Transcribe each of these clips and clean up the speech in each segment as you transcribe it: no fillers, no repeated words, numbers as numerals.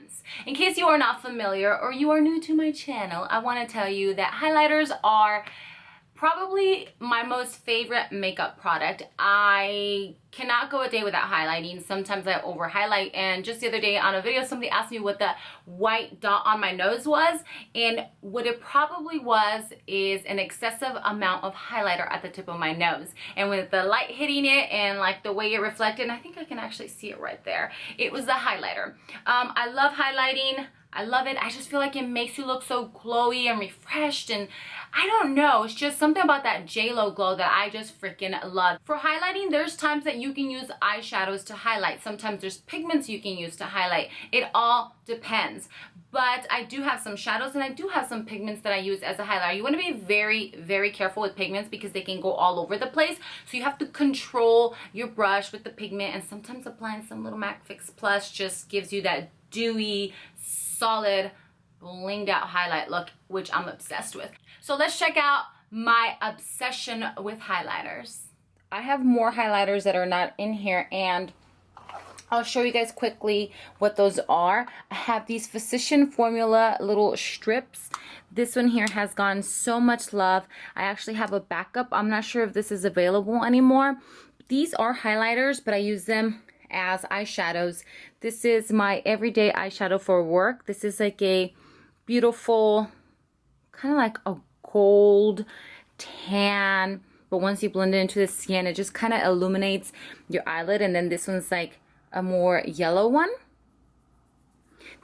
friends. In case you are not familiar or you are new to my channel, I want to tell you that highlighters are probably my most favorite makeup product. I cannot go a day without highlighting. Sometimes I over highlight, and just the other day on a video somebody asked me what the white dot on my nose was, and what it probably was is an excessive amount of highlighter at the tip of my nose, and with the light hitting it and like the way it reflected, and I think I can actually see it right there, it was the highlighter. I love highlighting. I love it. I just feel like it makes you look so glowy and refreshed, and I don't know, it's just something about that J-Lo glow that I just freaking love. For highlighting, there's times that you can use eyeshadows to highlight. Sometimes there's pigments you can use to highlight. It all depends. But I do have some shadows and I do have some pigments that I use as a highlighter. You want to be very, very careful with pigments because they can go all over the place. So you have to control your brush with the pigment, and sometimes applying some little MAC Fix Plus just gives you that dewy, solid, blinged out highlight look, which I'm obsessed with. So let's check out my obsession with highlighters. I have more highlighters that are not in here, and I'll show you guys quickly what those are. I have these Physician Formula little strips. This one here has gotten so much love. I actually have a backup. I'm not sure if this is available anymore. These are highlighters, but I use them as eyeshadows. This is my everyday eyeshadow for work. This is like a beautiful, kind of like a gold tan, but once you blend it into the skin, it just kind of illuminates your eyelid. And then this one's like a more yellow one.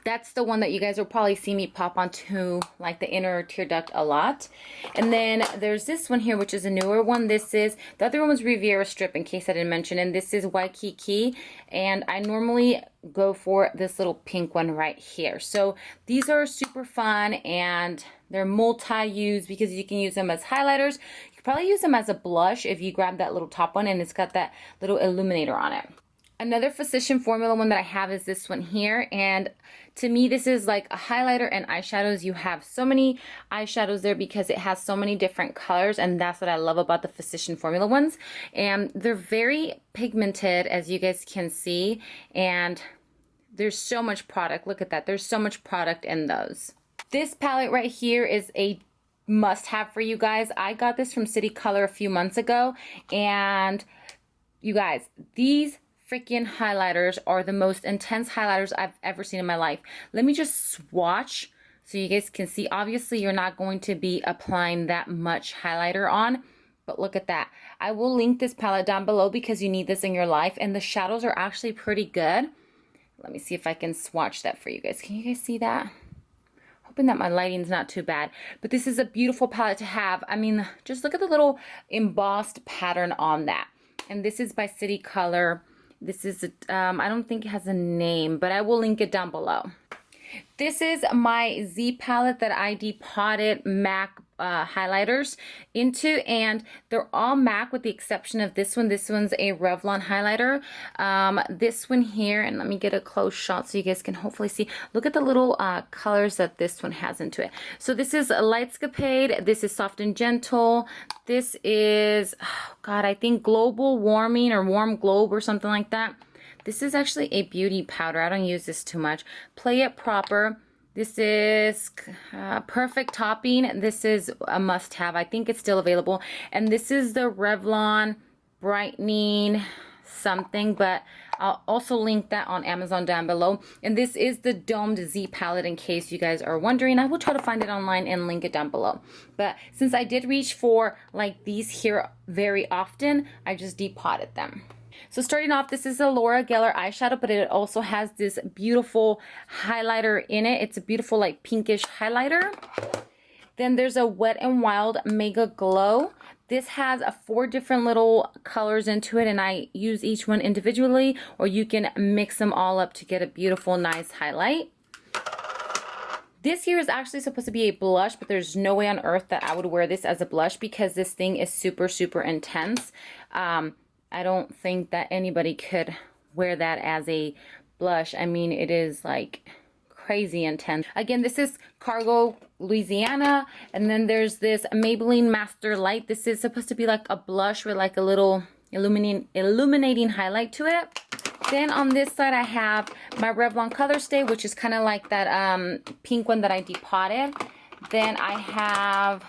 That's the one that you guys will probably see me pop onto like the inner tear duct a lot. And then there's this one here, which is a newer one. This is, the other one was Riviera Strip, in case I didn't mention, and this is Waikiki. And I normally go for this little pink one right here. So these are super fun, and they're multi-use because you can use them as highlighters. You could probably use them as a blush if you grab that little top one, and it's got that little illuminator on it. Another Physician Formula one that I have is this one here, and to me this is like a highlighter and eyeshadows. You have so many eyeshadows there because it has so many different colors, and that's what I love about the Physician Formula ones. And they're very pigmented, as you guys can see, and there's so much product. Look at that, there's so much product in those. This palette right here is a must-have for you guys. I got this from City Color a few months ago, and you guys, these freaking highlighters are the most intense highlighters I've ever seen in my life. Let me just swatch so you guys can see. Obviously, you're not going to be applying that much highlighter on, but look at that. I will link this palette down below because you need this in your life, and the shadows are actually pretty good. Let me see if I can swatch that for you guys. Can you guys see that? Hoping that my lighting's not too bad, but this is a beautiful palette to have. I mean, just look at the little embossed pattern on that. And this is by City Color. This is, I don't think it has a name, but I will link it down below. This is my Z palette that I depotted MAC highlighters into, and they're all MAC with the exception of this one. This one's a Revlon highlighter. This one here, and let me get a close shot so you guys can hopefully see. Look at the little colors that this one has into it. So this is a Lightscapade. This is Soft and Gentle. This is, oh God, I think Global Warming or Warm Globe or something like that. This is actually a beauty powder. I don't use this too much. Play It Proper. This is Perfect Topping. This is a must-have. I think it's still available. And this is the Revlon Brightening something, but I'll also link that on Amazon down below. And this is the Domed Z palette, in case you guys are wondering. I will try to find it online and link it down below. But since I did reach for like these here very often, I just depotted them. So starting off, this is a Laura Geller eyeshadow, but it also has this beautiful highlighter in it. It's a beautiful like pinkish highlighter. Then there's a Wet n Wild Mega Glow. This has 4 different little colors into it, and I use each one individually, or you can mix them all up to get a beautiful, nice highlight. This here is actually supposed to be a blush, but there's no way on earth that I would wear this as a blush because this thing is super, super intense. I don't think that anybody could wear that as a blush. I mean, it is like crazy intense. Again, this is Cargo, Louisiana. And then there's this Maybelline Master Light. This is supposed to be like a blush with like a little illuminating highlight to it. Then on this side, I have my Revlon Colorstay, which is kind of like that pink one that I depotted. Then I have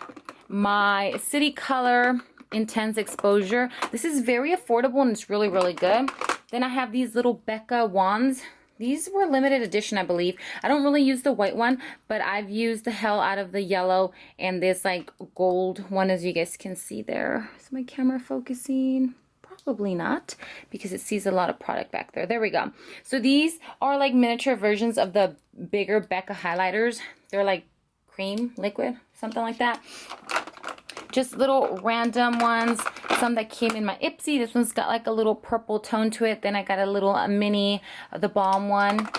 my City Color Intense Exposure. This is very affordable and it's really, really good. Then I have these little Becca wands. These were limited edition, I believe. I don't really use the white one, but I've used the hell out of the yellow and this like gold one, as you guys can see there. Is my camera focusing? Probably not, because it sees a lot of product back there. There we go. So these are like miniature versions of the bigger Becca highlighters. They're like cream, liquid, something like that. Just little random ones. Some that came in my Ipsy. This one's got like a little purple tone to it. Then I got a little mini, the Balm one.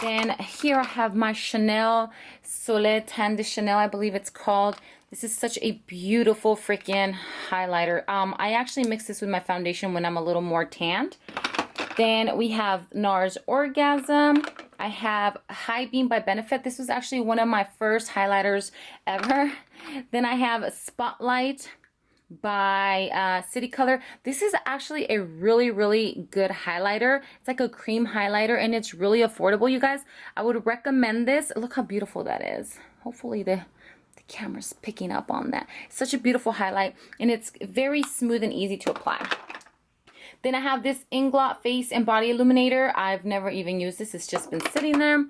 Then here I have my Chanel Soleil Tan de Chanel, I believe it's called. This is such a beautiful freaking highlighter. I actually mix this with my foundation when I'm a little more tanned. Then we have NARS Orgasm. I have High Beam by Benefit. This was actually one of my first highlighters ever. Then I have Spotlight by City Color. This is actually a really, really good highlighter. It's like a cream highlighter and it's really affordable, you guys. I would recommend this. Look how beautiful that is. Hopefully the camera's picking up on that. It's such a beautiful highlight and it's very smooth and easy to apply. Then I have this Inglot Face and Body Illuminator. I've never even used this. It's just been sitting there.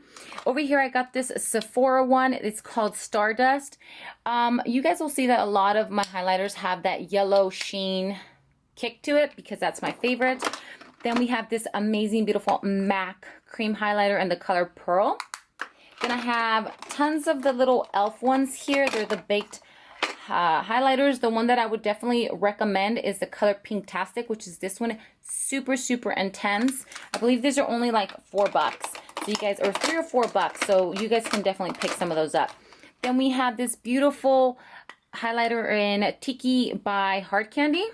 Over here, I got this Sephora one. It's called Stardust. You guys will see that a lot of my highlighters have that yellow sheen kick to it because that's my favorite. Then we have this amazing, beautiful MAC cream highlighter in the color Pearl. Then I have tons of the little e.l.f. ones here. They're the baked highlighters. The one that I would definitely recommend is the color Pinktastic, which is this one. Super, super intense. I believe these are only like $4. So you guys, or $3 or $4. So you guys can definitely pick some of those up. Then we have this beautiful highlighter in Tiki by Hard Candy.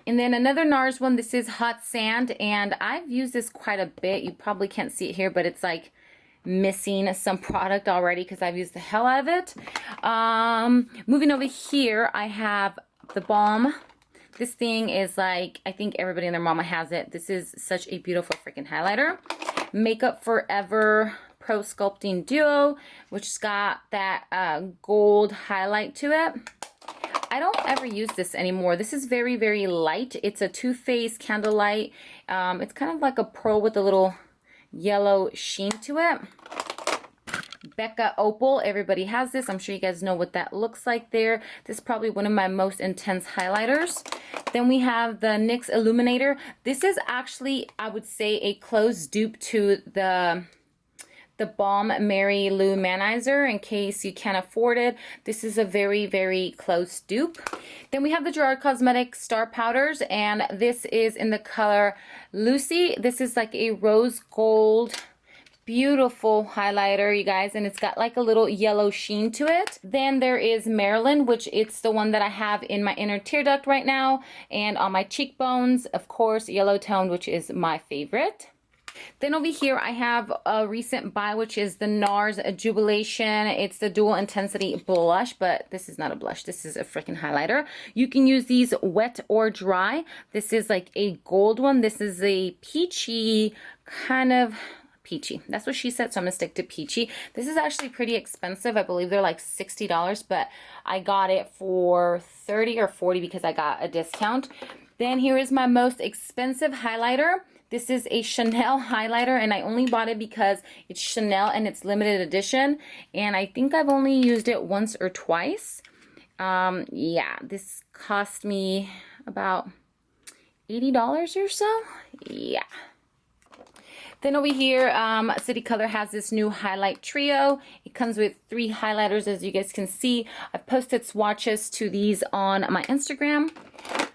And then another NARS one. This is Hot Sand, and I've used this quite a bit. You probably can't see it here, but it's like missing some product already because I've used the hell out of it. Moving over here, I have the Balm. This thing is like, I think everybody and their mama has it. This is such a beautiful freaking highlighter. Makeup Forever Pro Sculpting Duo, which has got that gold highlight to it. I don't ever use this anymore. This is very, very light. It's a Too Faced Candlelight. It's kind of like a pearl with a little yellow sheen to it. Becca Opal, everybody has this. I'm sure you guys know what that looks like there. This is probably one of my most intense highlighters. Then we have the NYX Illuminator. This is actually, I would say, a close dupe to the Balm Mary Lou Manizer, in case you can't afford it. This is a very, very close dupe. Then we have the Gerard Cosmetics Star Powders, and this is in the color Lucy. This is like a rose gold, beautiful highlighter, you guys, and it's got like a little yellow sheen to it. Then there is Maryland, which it's the one that I have in my inner tear duct right now, and on my cheekbones, of course, yellow toned, which is my favorite. Then over here, I have a recent buy, which is the NARS Jubilation. It's the Dual Intensity Blush, but this is not a blush. This is a freaking highlighter. You can use these wet or dry. This is like a gold one. This is a peachy, kind of peachy. That's what she said, so I'm going to stick to peachy. This is actually pretty expensive. I believe they're like $60, but I got it for $30 or $40 because I got a discount. Then here is my most expensive highlighter. This is a Chanel highlighter, and I only bought it because it's Chanel and it's limited edition. And I think I've only used it once or twice. Yeah, this cost me about $80 or so. Yeah. Then over here, City Color has this new highlight trio. It comes with 3 highlighters, as you guys can see. I've posted swatches to these on my Instagram.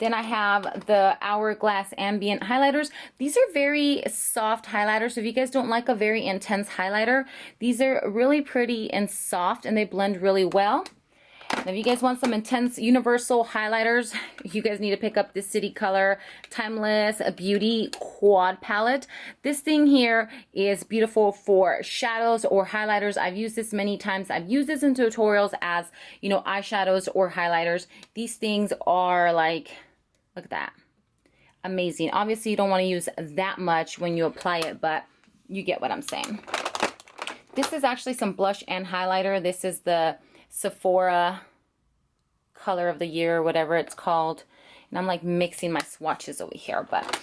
Then I have the Hourglass Ambient highlighters. These are very soft highlighters. So if you guys don't like a very intense highlighter, these are really pretty and soft, and they blend really well. Now, if you guys want some intense universal highlighters, you guys need to pick up this City Color Timeless Beauty Quad Palette. This thing here is beautiful for shadows or highlighters. I've used this many times. I've used this in tutorials as, you know, eyeshadows or highlighters. These things are like, look at that. amazing. Obviously, you don't want to use that much when you apply it, but you get what I'm saying. This is actually some blush and highlighter. This is the Sephora color of the year, or whatever it's called. And I'm like mixing my swatches over here. But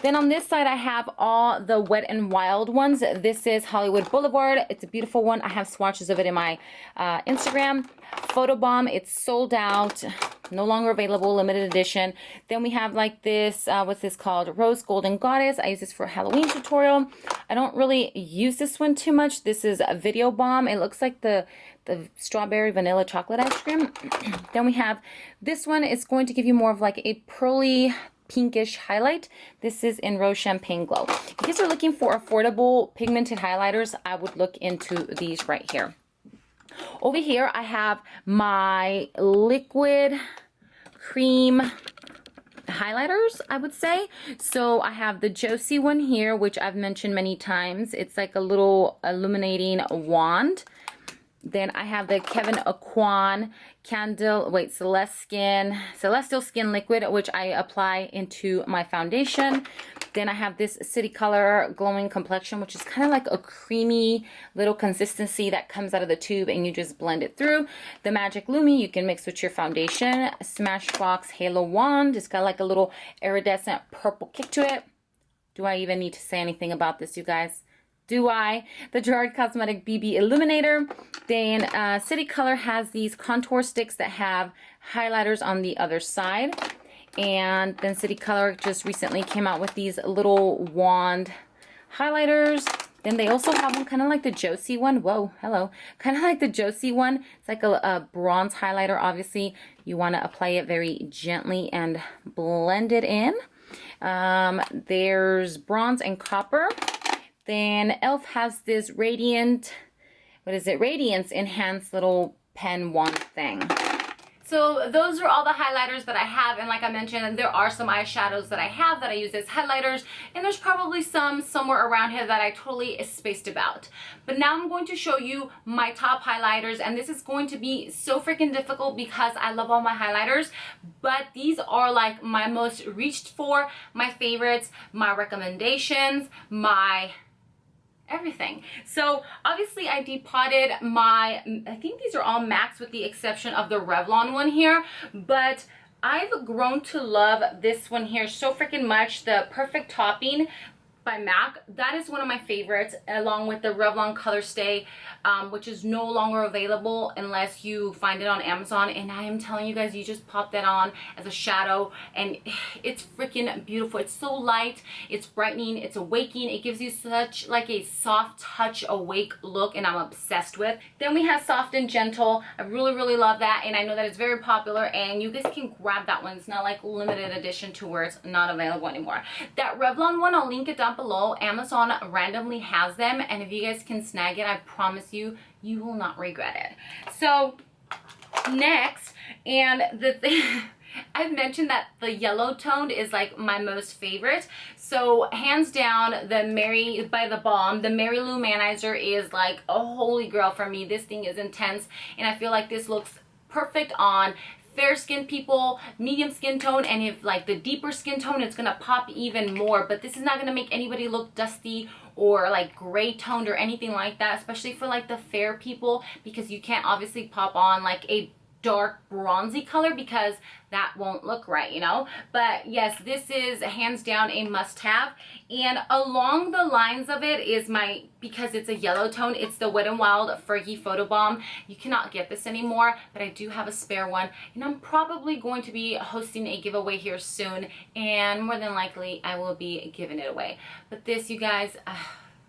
then on this side, I have all the Wet n Wild ones. This is Hollywood Boulevard. It's a beautiful one. I have swatches of it in my Instagram. Photobomb, it's sold out, no longer available, limited edition. Then we have like this, what's this called? Rose Golden Goddess. I use this for a Halloween tutorial. I don't really use this one too much. This is a Video Balm. It looks like the strawberry vanilla chocolate ice cream. Then we have this one. It's going to give you more of like a pearly pinkish highlight. This is in Rose Champagne Glow. If you guys are looking for affordable pigmented highlighters, I would look into these right here. Over here, I have my liquid cream highlighters, I would say. So I have the Josie one here, which I've mentioned many times. It's like a little illuminating wand. Then I have the Kevyn Aucoin Celestial Skin Liquid, which I apply into my foundation. Then I have this City Color Glowing Complexion, which is kind of like a creamy little consistency that comes out of the tube and you just blend it through. The Magic Lumi, you can mix with your foundation. Smashbox Halo Wand, it's got like a little iridescent purple kick to it. Do I even need to say anything about this, you guys? Do I? The Gerard Cosmetic BB Illuminator. Then City Color has these contour sticks that have highlighters on the other side. And then City Color just recently came out with these little wand highlighters. Then they also have one kind of like the Josie one. Whoa, hello. Kind of like the Josie one. It's like a bronze highlighter. Obviously, you want to apply it very gently and blend it in. There's bronze and copper. Then e.l.f. has this Radiance Enhanced little pen wand thing. So those are all the highlighters that I have, and like I mentioned, there are some eyeshadows that I have that I use as highlighters, and there's probably some somewhere around here that I totally spaced about. But now I'm going to show you my top highlighters, and this is going to be so freaking difficult because I love all my highlighters, but these are like my most reached for, my favorites, my recommendations, my everything. So obviously I depotted my, I think these are all MACs with the exception of the Revlon one here, but I've grown to love this one here so freaking much, the Perfect Topping by MAC. That is one of my favorites, along with the Revlon Colorstay, which is no longer available unless you find it on Amazon. And I am telling you guys, you just pop that on as a shadow and it's freaking beautiful. It's so light, it's brightening, it's awakening. It gives you such like a soft touch awake look, and I'm obsessed with. Then we have Soft and Gentle. I really love that, and I know that it's very popular and you guys can grab that one. It's not like limited edition to where it's not available anymore. That Revlon one, I'll link it down below. Amazon randomly has them, and if you guys can snag it, I promise you, you will not regret it. So next, and the thing I've mentioned that the yellow toned is like my most favorite. So hands down, the by the Balm, the Mary Lou Manizer is like a holy grail for me. This thing is intense, and I feel like this looks perfect on fair skin people, medium skin tone, and if like the deeper skin tone, it's gonna pop even more. But this is not gonna make anybody look dusty or like gray toned or anything like that, especially for like the fair people, because you can't obviously pop on like a dark bronzy color because that won't look right, you know. But yes, this is hands down a must-have, and along the lines of it is my, because it's a yellow tone, it's the Wet n Wild Fergie Photobomb. You cannot get this anymore, but I do have a spare one, and I'm probably going to be hosting a giveaway here soon, and more than likely I will be giving it away. But this, you guys,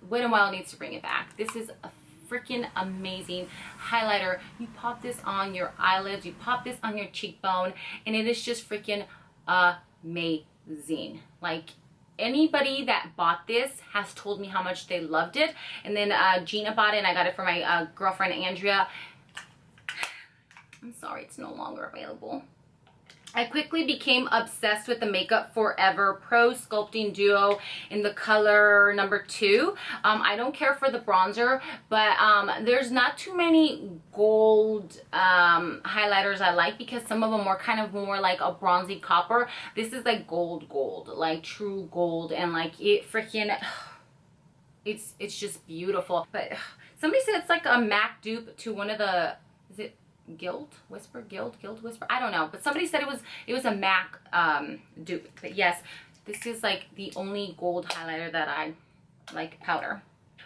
Wet n Wild needs to bring it back. This is a freaking amazing highlighter. You pop this on your eyelids, you pop this on your cheekbone, and it is just freaking amazing. Like, anybody that bought this has told me how much they loved it. And then Gina bought it, and I got it for my girlfriend Andrea. I'm sorry, it's no longer available. I quickly became obsessed with the Makeup Forever Pro Sculpting Duo in the color number 2. I don't care for the bronzer, but there's not too many gold highlighters I like, because some of them are kind of more like a bronzy copper. This is like gold, like true gold, and like it freaking, it's just beautiful. But somebody said it's like a MAC dupe to one of the, is it Guild Whisper, Guild Whisper, I don't know, but somebody said it was a MAC dupe. But yes, this is like the only gold highlighter that I like powder.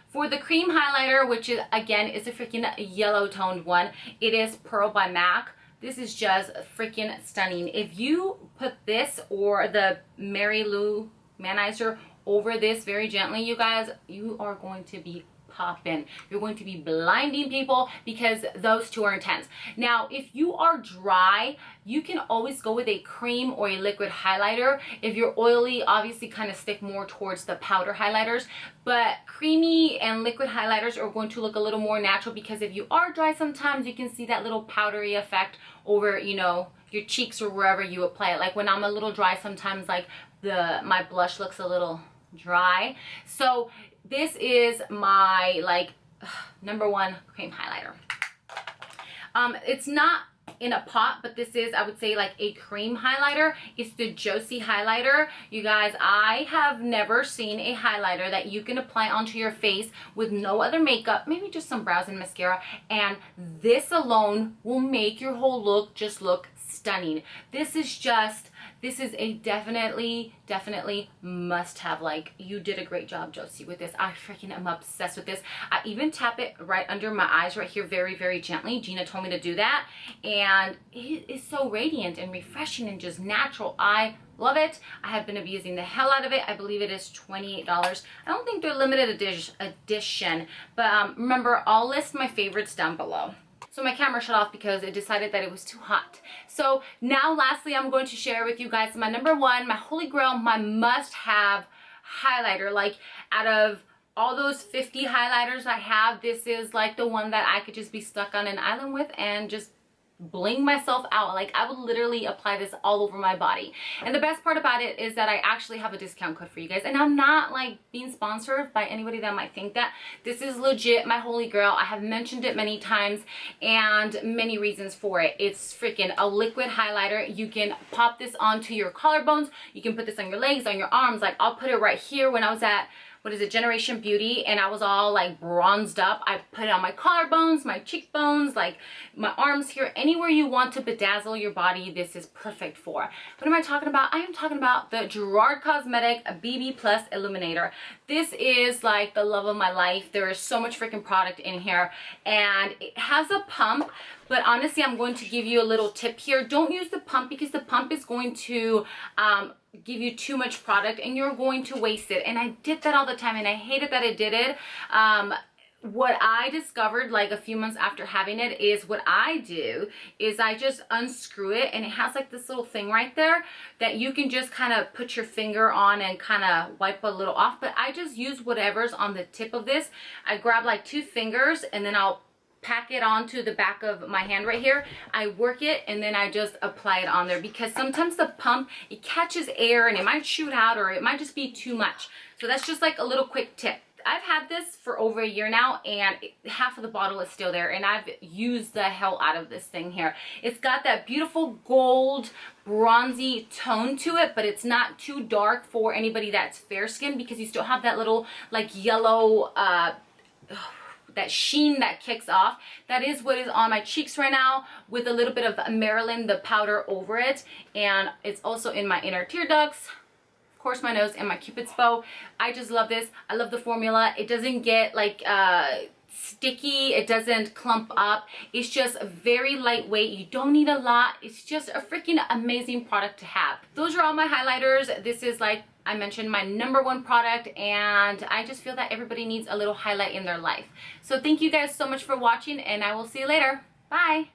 For the cream highlighter, which is again is a freaking yellow toned one, it is Pearl by MAC. This is just freaking stunning. If you put this or the Manizer over this very gently, you guys, you are going to be popping. You're going to be blinding people, because those two are intense. Now, if you are dry, you can always go with a cream or a liquid highlighter. If you're oily, obviously kind of stick more towards the powder highlighters, but creamy and liquid highlighters are going to look a little more natural, because if you are dry, sometimes you can see that little powdery effect over, you know, your cheeks or wherever you apply it. Like when I'm a little dry, sometimes like my blush looks a little dry. So this is my like #1 cream highlighter. It's not in a pot, but this is, I would say, like a cream highlighter. It's the Josie highlighter. You guys, I have never seen a highlighter that you can apply onto your face with no other makeup, maybe just some brows and mascara, and this alone will make your whole look just look stunning. This is a definitely must have. Like, you did a great job, Josie, with this. I freaking am obsessed with this. I even tap it right under my eyes right here very gently. Gina told me to do that, and it is so radiant and refreshing and just natural. I love it. I have been abusing the hell out of it. I believe it is $28. I don't think they're limited edition, but remember, I'll list my favorites down below. So my camera shut off because it decided that it was too hot. So now lastly, I'm going to share with you guys my #1, my holy grail, my must-have highlighter. Like, out of all those 50 highlighters I have, this is like the one that I could just be stuck on an island with and just bling myself out. Like, I would literally apply this all over my body. And the best part about it is that I actually have a discount code for you guys, and I'm not like being sponsored by anybody that might think that. This is legit my holy grail. I have mentioned it many times, and many reasons for it. It's freaking a liquid highlighter. You can pop this onto your collarbones, you can put this on your legs, on your arms. Like, I'll put it right here. When I was at, what is it, Generation Beauty, and I was all like bronzed up, I put it on my collarbones, my cheekbones, like my arms here, anywhere you want to bedazzle your body, this is perfect for. What am I talking about? I am talking about the Gerard Cosmetic BB Plus Illuminator. This is like the love of my life. There is so much freaking product in here, and it has a pump, but honestly, I'm going to give you a little tip here. Don't use the pump, because the pump is going to give you too much product and you're going to waste it. And I did that all the time, and I hated that I did it. What I discovered like a few months after having it is, what I do is I just unscrew it, and it has like this little thing right there that you can just kind of put your finger on and kind of wipe a little off. But I just use whatever's on the tip of this. I grab like 2 fingers, and then I'll pack it onto the back of my hand right here. I work it, and then I just apply it on there, because sometimes the pump, it catches air and it might shoot out, or it might just be too much. So that's just like a little quick tip. I've had this for over a year now, and half of the bottle is still there, and I've used the hell out of this thing here. It's got that beautiful gold bronzy tone to it, but it's not too dark for anybody that's fair skinned, because you still have that little like yellow that sheen that kicks off. That is what is on my cheeks right now, with a little bit of Marilyn, the powder, over it. And it's also in my inner tear ducts, of course my nose, and my Cupid's bow. I just love this. I love the formula. It doesn't get like sticky, it doesn't clump up. It's just very lightweight. You don't need a lot. It's just a freaking amazing product to have. Those are all my highlighters. This is, like I mentioned, my #1 product, and I just feel that everybody needs a little highlight in their life. So thank you guys so much for watching, and I will see you later. Bye.